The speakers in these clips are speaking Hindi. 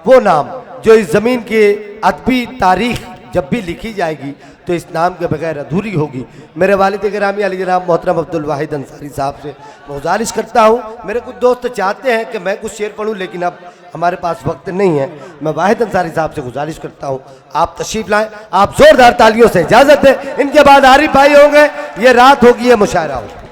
वो नाम जो इस ज़मीन की अदबी तारीख जब भी लिखी जाएगी तो इस नाम के बगैर अधूरी होगी। मेरे वालिद गिरामी अली जनाब मोहतरम अब्दुल वाहिद अंसारी साहब से गुजारिश करता हूँ, मेरे कुछ दोस्त चाहते हैं कि मैं कुछ शेर पढ़ूँ लेकिन अब हमारे पास वक्त नहीं है। मैं वाहिद अंसारी साहब से गुजारिश करता हूँ आप तशरीफ लाएं, आप जोरदार तालियों से इजाज़त दें। इनके बाद आरिफ भाई होंगे, ये रात होगी, ये मुशायरा होगा।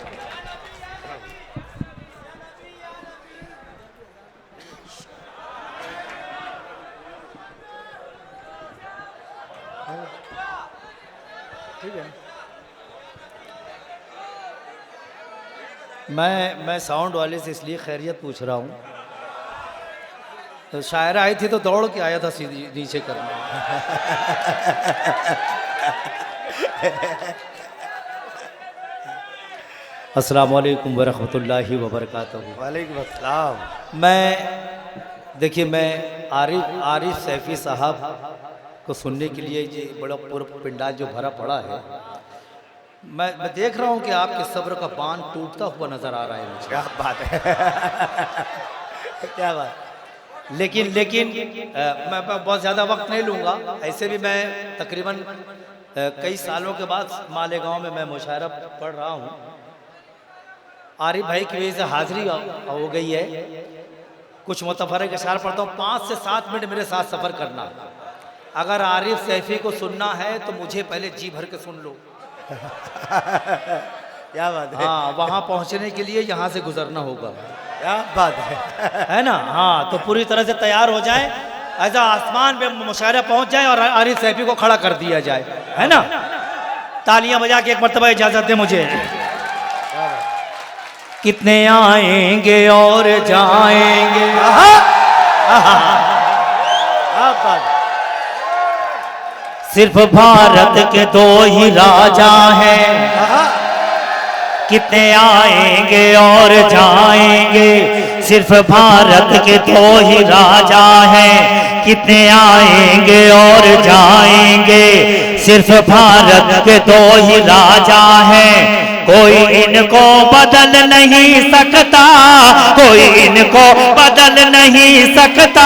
मैं साउंड वाले से इसलिए खैरियत पूछ रहा हूँ, तो शायर आई थी तो दौड़ के आया था सीधी नीचे करने। अस्सलाम वालेकुम वरहमतुल्लाहि वबरकातुहू। वालेकुम अस्सलाम। देखिए मैं आरिफ सैफी साहब को सुनने के लिए ये बड़ा पूरा पिंडाल जो भरा पड़ा है, मैं देख रहा हूँ कि आपके सब्र का बांध टूटता हुआ नजर आ रहा है मुझे। क्या बात है क्या बात। लेकिन मैं बहुत ज़्यादा वक्त नहीं लूँगा। ऐसे भी मैं तकरीबन कई सालों के बाद मालेगांव में मैं मुशायरा पढ़ रहा हूँ। आरिफ भाई की वजह से हाजिरी हो गई है। कुछ मुतफरक अशार पढ़ता हूँ, 5 से 7 मिनट मेरे साथ सफ़र करना। अगर आरिफ सैफी को सुनना है तो मुझे पहले जी भर के सुन लो। क्या बात है। हाँ, वहाँ पहुँचने के लिए यहाँ से गुजरना होगा। क्या बात है ना। हाँ, तो पूरी तरह से तैयार हो जाए, ऐसा आसमान पे मुशायरा पहुँच जाए और आरिफ सैफी को खड़ा कर दिया जाए, है ना। तालियां बजा के एक मरतबा इजाजत दे मुझे। कितने आएंगे और जाएंगे, सिर्फ भारत के 2 ही राजा हैं। कितने आएंगे और जाएंगे, सिर्फ भारत के 2 ही राजा हैं। कितने आएंगे और जाएंगे, सिर्फ भारत के 2 ही राजा हैं। कोई इनको बदल नहीं सकता, कोई इनको बदल नहीं सकता,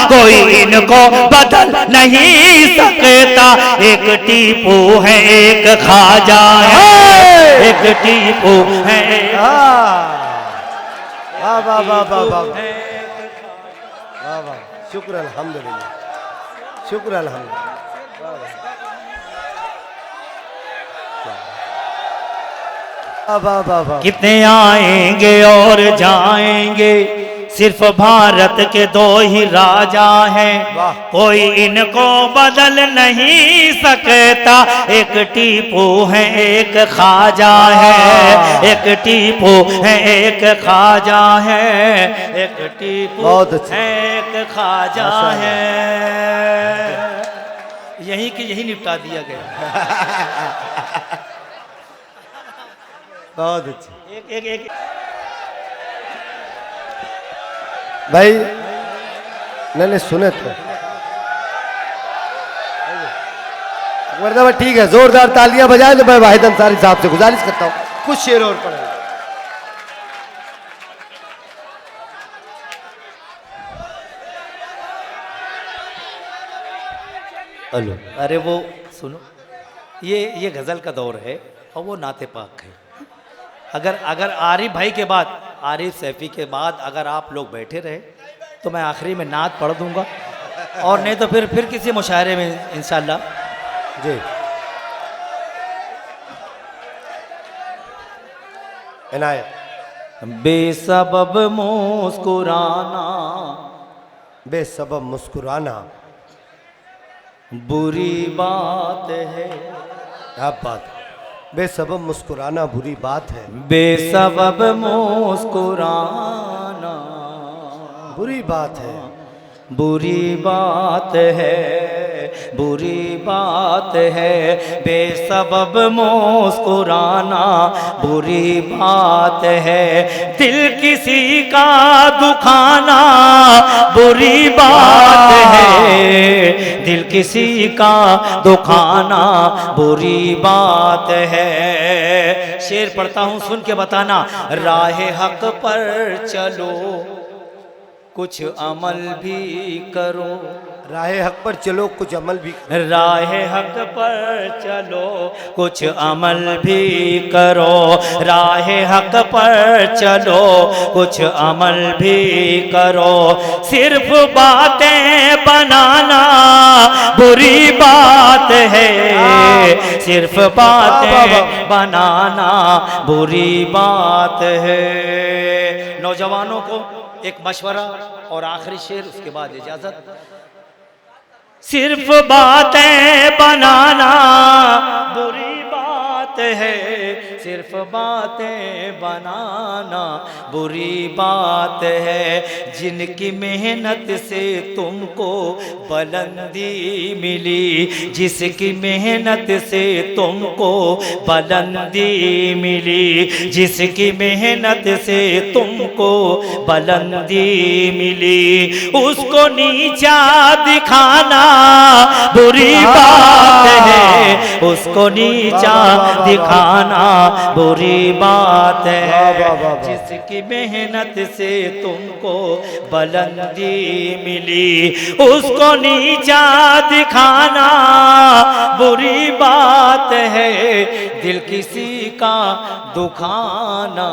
कोई इनको बदल नहीं सकता। एक टीपू है, एक ख्वाजा है, एक टीपू है। वाह वाह वाह वाह वाह वाह। शुक्र अल्हम्दुलिल्लाह, शुक्र अल्हम्दुलिल्लाह। कितने आएंगे और जाएंगे, सिर्फ भारत के 2 ही राजा हैं। कोई इनको बदल नहीं सकता। एक टीपू है, एक ख्वाजा है, एक टीपू है, एक ख्वाजा है, एक टीपू है, एक ख्वाजा है। यही कि यही निपटा दिया गया। बहुत अच्छी। एक भाई नहीं सुने तो मरतबा ठीक है, जोरदार तालियां बजाएं। तो मैं वाहिद अंसारी साहब से गुजारिश करता हूँ कुछ शेर और पढ़ें। हेलो, अरे वो सुनो, ये गज़ल का दौर है और वो नाते पाक है। अगर आरिफ भाई के बाद, आरिफ सैफी के बाद अगर आप लोग बैठे रहे तो मैं आखिरी में नात पढ़ दूंगा, और नहीं तो फिर किसी मुशायरे में इंशाल्लाह। जी इनायत। बेसबब मुस्कुराना, बेसबब मुस्कुराना बुरी बात है। क्या बात। बेसबब मुस्कुराना बुरी बात है, बेसबब मुस्कुराना बुरी बात है, बुरी बात है, बुरी बात है। बेसबब मुस्कुराना बुरी बात है। दिल किसी का दुखाना बुरी बात है, दिल किसी का दुखाना बुरी बात है। शेर पढ़ता हूँ, सुन के बताना। राह हक पर चलो, कुछ अमल भी करो। राह हक पर चलो कुछ अमल भी राह हक पर चलो कुछ अमल भी करो। राह हक पर चलो कुछ अमल भी करो। सिर्फ बातें बनाना बुरी बात है। सिर्फ बातें बनाना बुरी बात है। नौजवानों को एक मशवरा और आखिरी शेर, उसके बाद इजाजत। सिर्फ बातें बनाना बुरी बात है। सिर्फ बातें बनाना बुरी बात है। जिनकी मेहनत से तुमको बुलंदी मिली, जिसकी मेहनत से तुमको बुलंदी मिली, जिसकी मेहनत से तुमको बुलंदी मिली, उसको नीचा दिखाना बुरी बात है। उसको नीचा दिखाना बुरी बात है। जिसकी मेहनत से तुमको बुलंदी मिली, उसको नीचा दिखाना बुरी बात है। दिल किसी का दुखाना